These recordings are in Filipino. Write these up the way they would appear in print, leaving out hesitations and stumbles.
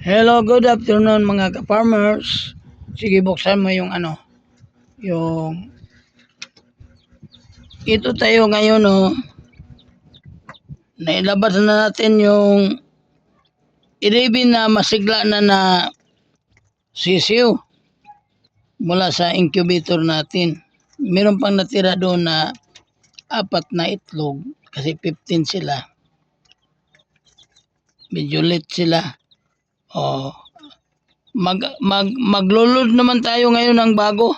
Hello, good afternoon mga ka-farmers. Sige, buksan mo yung ito tayo ngayon nailabas na natin yung 11 na masigla na sisiw mula sa incubator natin. Meron pang natira doon na 4 na itlog kasi 15 sila. Medyo late sila. Maglulod naman tayo ngayon ng bago.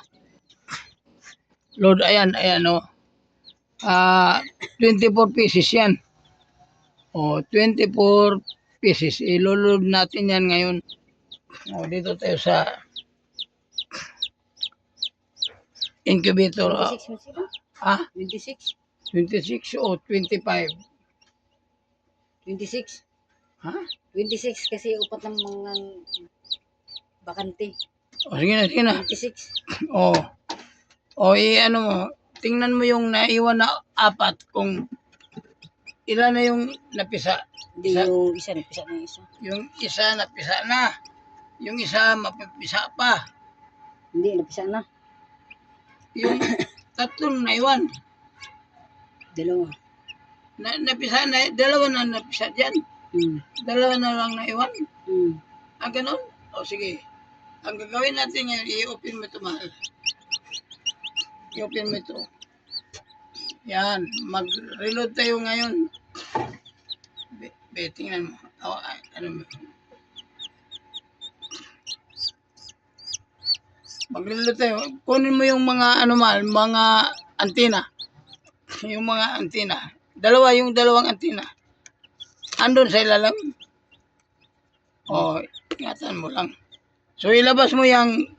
Load, ayan 24 pieces yan. 24 pieces. Iloload natin yan ngayon. Dito tayo sa incubator. 26? 26 o 25? 26? Ha? 26 kasi upat ng mga bakante. Sige na, sige na. 26? Ano mo, tingnan mo yung naiwan na 4 kung ilan na yung napisa. Hindi, yung isa napisa na yung isa. Yung isa napisa na. Yung isa mapipisa pa. Hindi, napisa na. Yung 3 naiwan. Dalawa. Napisa na, 2 na napisa dyan. 2 na lang naiwan. Ganun? Sige. Ang gagawin natin ngayon, i-open mo ito, mahal. I-open mo ito. Yan. Mag-reload tayo ngayon. Tingnan mo. Mag-reload tayo. Kunin mo yung mga mga antena. Yung mga antena. Yung dalawang antena. Andun sa ilalim. Ingatan mo lang. So ilabas mo yung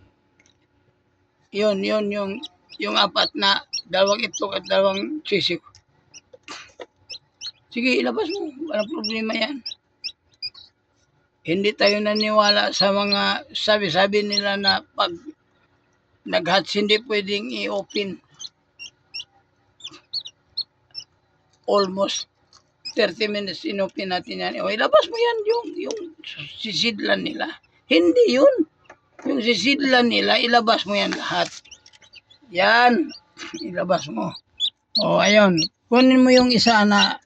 4 na 2 itlog at 2 sisiw. Sige, ilabas mo. Walang problema yan. Hindi tayo naniwala sa mga sabi-sabi nila na pag nag-hatch hindi pwedeng i-open. Almost 30 minutes in-open natin yan. Ilabas mo yan yung sisidlan nila. Hindi yun. Yung sisidlan nila, ilabas mo yan lahat. Yan. Ilabas mo. Ayun. Kunin mo yung isa na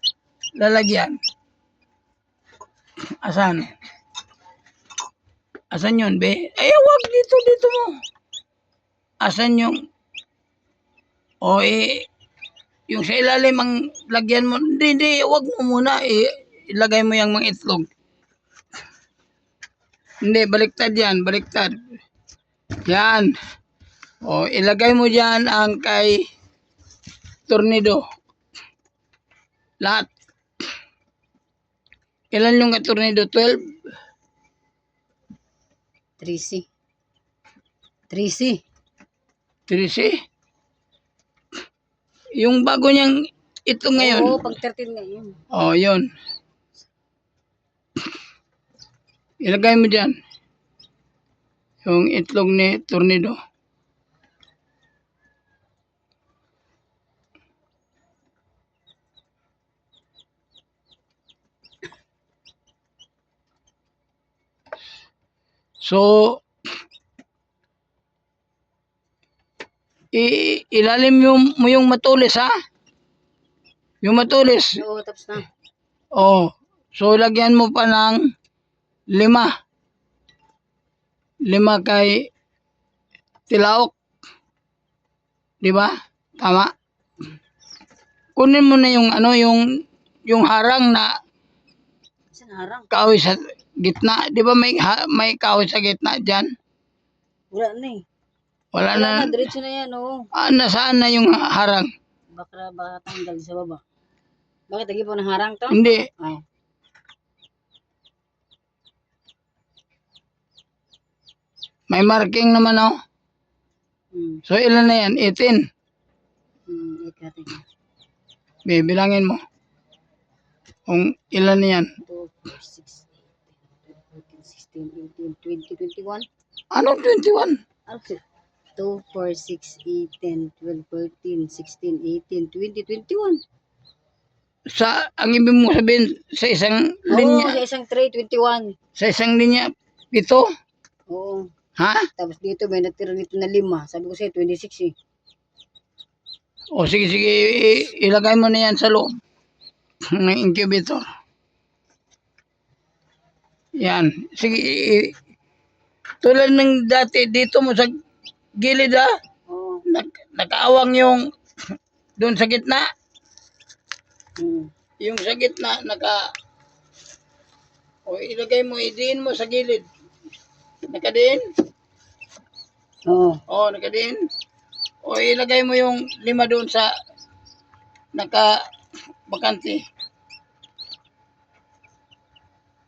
lalagyan. Asan? Asan yun, be? Wag dito mo. Asan yung yung sa ilalim ang lagyan mo. Hindi, wag mo muna. Ilagay mo yung mga itlog. Hindi, baliktad yan, baliktad. Yan. Ilagay mo dyan ang kay tornado. Lahat. Ilan yung tornado? 12? 13. 13? Yung bago niyang ito ngayon. Pag 13 ngayon. Yun. Ilagay mo dyan. Yung itlog ni tornado. So, ilalim mo yung matulis, ha? Yung matulis. Oo, tapos na. So, lagyan mo pa ng 5. 5 kay tilaok. Di ba? Tama? Kunin mo na yung yung harang na Saan harang? kahoy sa gitna. Di ba may kahoy sa gitna dyan? Wala na eh. Wala na. Diretso na yan, Nasaan na yung harang? Baka tanggal sa baba. Bakit lagi po ng harang to? Hindi. Ay. May marking naman, So, ilan na yan? 18? Bibilangin mo. Kung ilan na yan? 2, 4, 6, 8, 10, 16, 18, 20, 21? Anong 21? 2, 4, 6, 8, 10, 12, 14, 16, 18, 20, 21. Ang ibig mo sabihin sa isang linya. Sa isang tray, 21. Sa isang linya, Pito? Oo. Ha? Tapos dito may natira dito na 5. Sabi ko sa'yo, 26 eh. O sige, sige, ilagay mo na yan sa loob ng incubator. Yan. Sige, tulad ng dati, dito mo sa gilid ha, Oo. nakaawang yung doon sa gitna. Hmm. Yung sa gitna, o ilagay mo, idiin mo sa gilid. Nakadiin? Oo. O, nakadiin. O ilagay mo yung 5 doon sa bakante.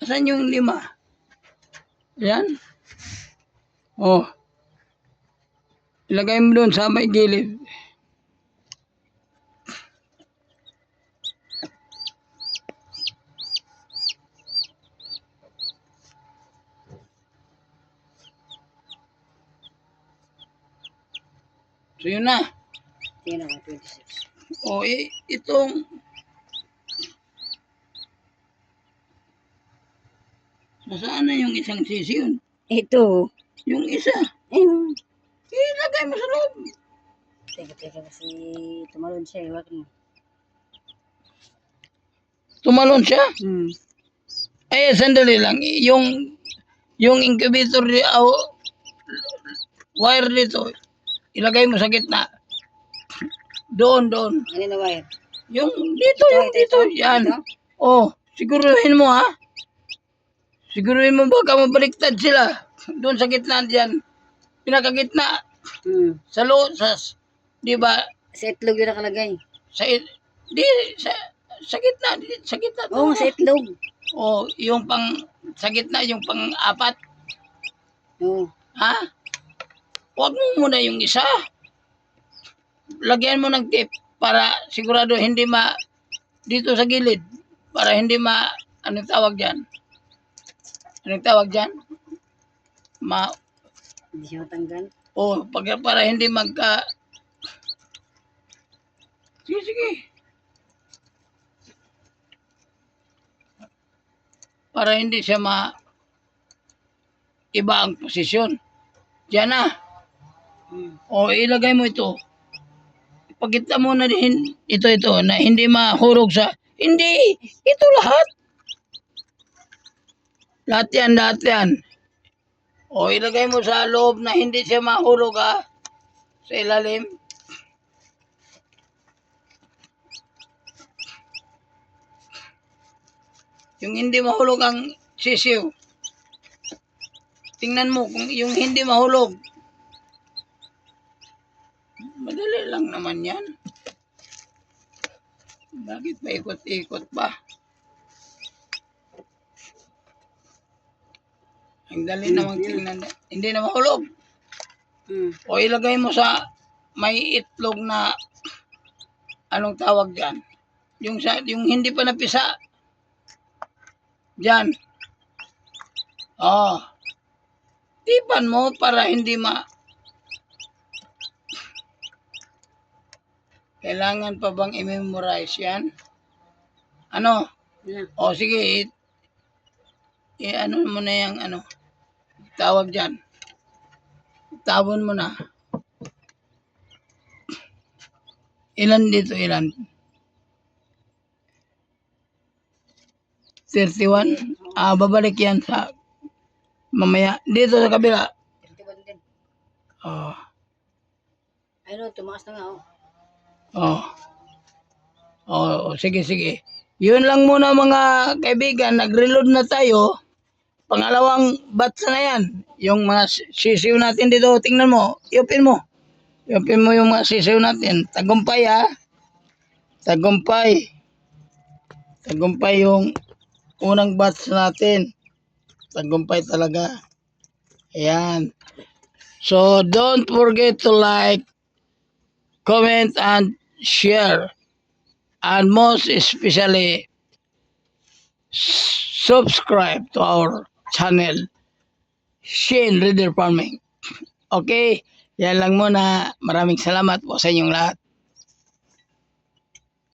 Asan yung 5? Yan. O. Ilagay mo doon sa may gilid. So yun na. Yan na, 26. O itong nasaan na yung isang sisi yun? Ito. Yung isa. Ayun. Ilagay mo sa loob. Teka kasi tumalon siya. Iwag mo. Tumalon siya. Hmm. Eh, sandali lang. Yung incubator, wire dito, ilagay mo sa gitna. Doon. Ano na wire? Yung dito. Yan. Ito? Oh, siguruhin mo ha. Siguruhin mo baka mabaliktad sila. Doon sa gitna diyan. Pinakagitna. Hmm. Sa loob, di ba? Sa itlog yun nakalagay. Sa gitna. Oo, sa itlog. Oh, yung sa gitna, yung pang-4. Oo. Ha? Huwag mo muna yung isa. Lagyan mo ng tape para sigurado hindi dito sa gilid. Para hindi anong tawag dyan? Anong tawag dyan? Hindi siya matanggal. Para hindi Sige. Para hindi siya iba ang posisyon. Diyan na. Hmm. O ilagay mo ito. Ipakita mo na din ito na hindi mahulog sa hindi. Ito lahat. Lahat yan. O ilagay mo sa loob na hindi siya mahulog ha. Sa ilalim. Yung hindi mahulog ang sisiw. Tingnan mo kung yung hindi mahulog. Madali lang naman yan. Bakit pa ikot-ikot pa? Ang dali namang tingnan. Hindi na mahulog. Hmm. O ilagay mo sa may itlog na anong tawag dyan? Yung hindi pa napisa. Diyan. Tipan mo para hindi Kailangan pa bang i-memorize yan? Ano? Yeah. O sige, ano mo na yung tawag dyan. Tabon mo na. Ilan dito? 31? Babalik yan sa mamaya. Dito sa kabila. 31 din. Oh. Ayun, tumakas na nga Sige. Yun lang muna mga kaibigan. Nag-reload na tayo. Pangalawang batch na yan. Yung mga sisiw natin dito. Tingnan mo. Iupin mo yung mga sisiw natin. Tagumpay ha. Tagumpay yung unang batch natin. Tagumpay talaga. Ayan. So, don't forget to like, comment, and share. And most especially, subscribe to our channel, Shane Reader Farming. Okay? Yan lang muna. Maraming salamat po sa inyong lahat.